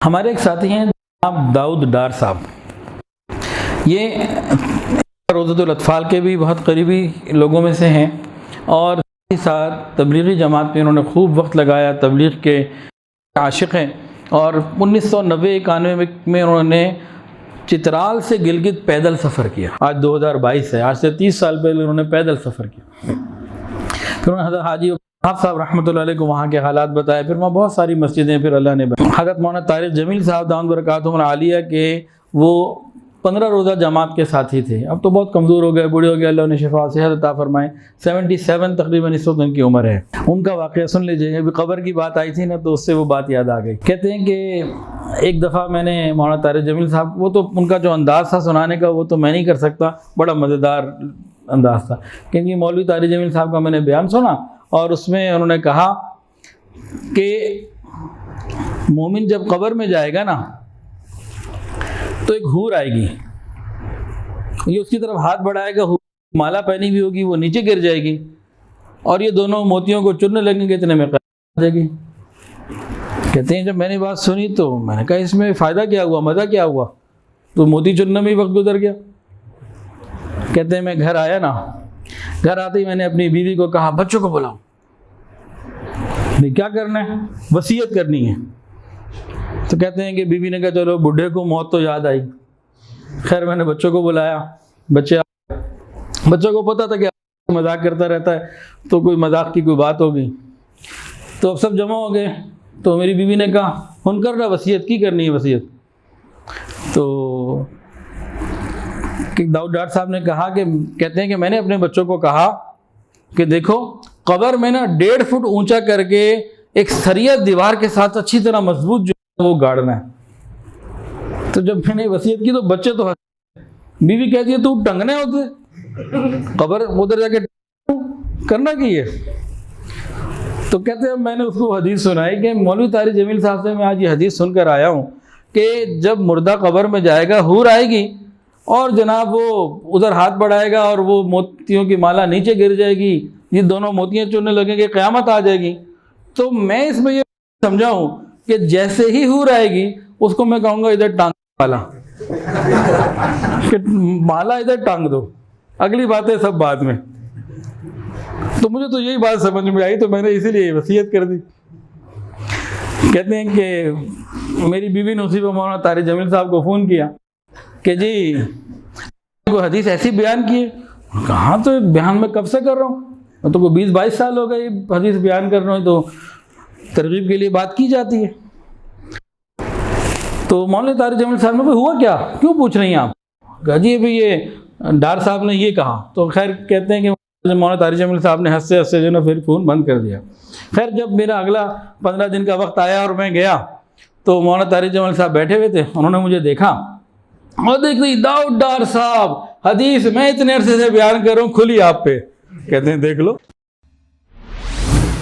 ہمارے ایک ساتھی ہیں جناب داؤد ڈار صاحب، یہ روضۃ الاطفال کے بھی بہت قریبی لوگوں میں سے ہیں، اور اسی ساتھ تبلیغی جماعت میں انہوں نے خوب وقت لگایا، تبلیغ کے عاشق ہیں، اور 1990-91 میں انہوں نے چترال سے گلگت پیدل سفر کیا۔ آج 2022 ہے، آج سے 30 سال پہلے انہوں نے پیدل سفر کیا۔ پھر انہوں نے حضرت حاجی صاحب رحمۃ اللہ علیہ کو وہاں کے حالات بتائے، پھر وہاں بہت ساری مسجدیں پھر اللہ نے بنائی۔ حضرت مولانا طارق جمیل صاحب دامت برکاتہم العالیہ کے وہ 15 روزہ جماعت کے ساتھی تھے، اب تو بہت کمزور ہو گئے، بوڑھے ہو گئے، اللہ انہیں شفا صحت عطا فرمائے، 77 تقریباً اس وقت ان کی عمر ہے۔ ان کا واقعہ سن لیجیے، ابھی قبر کی بات آئی تھی نا تو اس سے وہ بات یاد آ گئی۔ کہتے ہیں کہ ایک دفعہ میں نے مولانا طارق جمیل صاحب، وہ تو ان کا جو انداز تھا سنانے کا وہ تو میں نہیں کر سکتا، بڑا مزیدار انداز تھا، کیونکہ مولوی طارق جمیل صاحب کا میں نے بیان سنا، اور اس میں انہوں نے کہا کہ مومن جب قبر میں جائے گا نا تو ایک حور آئے گی، یہ اس کی طرف ہاتھ بڑھائے گا، مالا پہنی بھی ہوگی، وہ نیچے گر جائے گی، اور یہ دونوں موتیوں کو چننے لگیں گے، اتنے میں قیامت آ جائے گی۔ کہتے ہیں جب میں نے بات سنی تو میں نے کہا اس میں فائدہ کیا ہوا، مزہ کیا ہوا، تو موتی چننے میں ہی وقت گزر گیا۔ کہتے ہیں میں گھر آیا نا، گھر آتے ہی میں نے اپنی بیوی کو کہا بچوں کو بلاؤ، کیا کرنا ہے، وصیت کرنی ہے۔ تو کہتے ہیں کہ بیوی نے کہا چلو بڈھے کو موت تو یاد آئی، خیر میں نے بچوں کو بلایا، بچوں کو پتہ تھا کہ مذاق کرتا رہتا ہے، تو کوئی مذاق کی کوئی بات ہو گئی، تو اب سب جمع ہو گئے، تو میری بیوی نے کہا ہن کر رہا وصیت کی کرنی ہے وصیت۔ تو داؤد ڈار صاحب نے کہا کہ کہتے ہیں کہ میں نے اپنے بچوں کو کہا کہ دیکھو قبر میں نا 1.5 فٹ اونچا کر کے ایک سریہ دیوار کے ساتھ اچھی طرح مضبوط جو ہے وہ گاڑنا ہے۔ تو جب میں نے وصیت کی تو بچے تو بیوی کہتی ہے تو ٹنگنے ہوتے قبر ادھر جا کے کرنا کی ہے۔ تو کہتے ہیں میں نے اس کو حدیث سنائی کہ مولوی طارق جمیل صاحب سے میں آج یہ حدیث سن کر آیا ہوں کہ جب مردہ قبر میں جائے گا حور آئے گی، اور جناب وہ ادھر ہاتھ بڑھائے گا اور وہ موتیوں کی مالا نیچے گر جائے گی، یہ دونوں موتیاں چننے لگیں گے، قیامت آ جائے گی۔ تو میں اس میں یہ سمجھا ہوں کہ جیسے ہی حور آئے گی اس کو میں کہوں گا ادھر ٹانگ مالا، کہ مالا ادھر ٹانگ دو، اگلی باتیں سب بعد میں۔ تو مجھے تو یہی بات سمجھ میں آئی تو میں نے اسی لیے وصیت کر دی۔ کہتے ہیں کہ میری بیوی نے اسی پہ مولانا طارق جمیل صاحب کو فون کیا کہ جی کوئی حدیث ایسی بیان کی ہے، کہاں تو بیان میں کب سے کر رہا ہوں، میں تو کوئی 20-22 سال ہو گئے یہ حدیث بیان کر رہا ہوں، تو ترغیب کے لیے بات کی جاتی ہے۔ تو مولانا طارق جمیل صاحب نے ہوا کیا، کیوں پوچھ رہی ہیں آپ، کہا جی ابھی یہ ڈار صاحب نے یہ کہا۔ تو خیر کہتے ہیں کہ مولانا طارق جمیل صاحب نے ہنستے ہنستے جو نا پھر فون بند کر دیا۔ خیر جب میرا اگلا 15 دن کا وقت آیا اور میں گیا تو مولانا طارق جمیل صاحب بیٹھے ہوئے تھے، انہوں نے مجھے دیکھا اور دیکھ لی داؤد ڈار صاحب حدیث میں اتنے عرصے سے بیان کر رہا ہوں کھلی آپ پہ، کہتے ہیں دیکھ لو۔